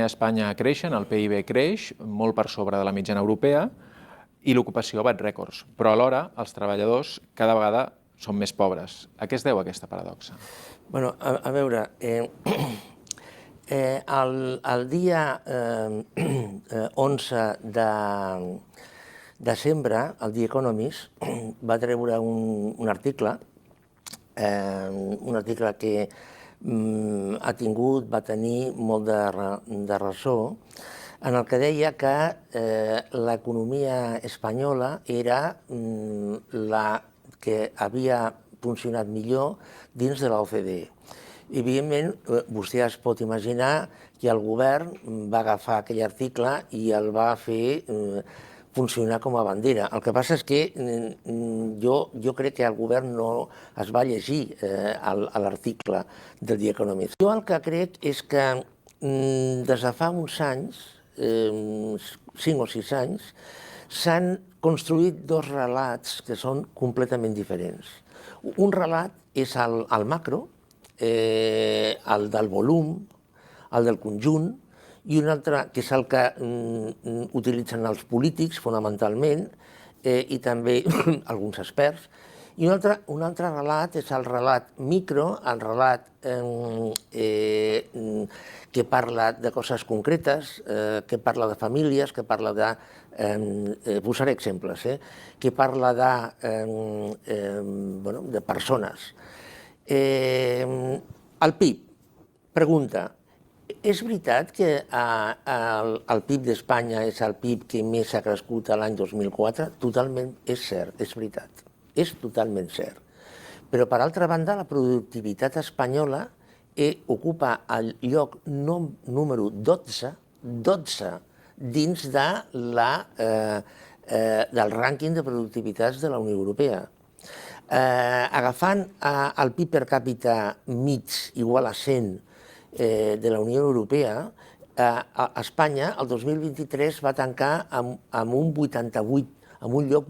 Espanya creixen, el PIB creix, molt per sobre de la mitjana europea, i l'ocupació bat rècords. Però alhora els treballadors cada vegada són més pobres. A què es deu aquesta paradoxa? Bueno, a veure, el dia 11 de desembre, el The Economist va treure un article que va tenir molt de ressò, en el que deia que l'economia espanyola era la que havia funcionat millor dins de l'OCDE. Evidentment, vostè es pot imaginar que el govern va agafar aquell article i el va fer funcionar com a bandera. El que passa és que jo crec que el govern no es va llegir l'article del The Economist. Jo el que crec és que des de fa uns anys, 5 o 6 anys, s'han construït dos relats que són completament diferents. Un relat és el macro, el del volum, el del conjunt, i un altre, que és el que utilitzen els polítics fonamentalment, i també alguns experts, i un altre relat és el relat micro, el relat que parla de coses concretes, que parla de famílies, que parla de... posaré exemples, que parla de persones. El PIB, pregunta, és veritat que el PIB d'Espanya és el PIB que més ha crescut l'any 2004? Totalment és cert, és veritat, és totalment cert. Però, per altra banda, la productivitat espanyola ocupa el lloc número 12 dins del rànquing de productivitats de la Unió Europea. Agafant el PIB per càpita mig igual a 100 de la Unió Europea, Espanya el 2023 va tancar amb un 88, amb un lloc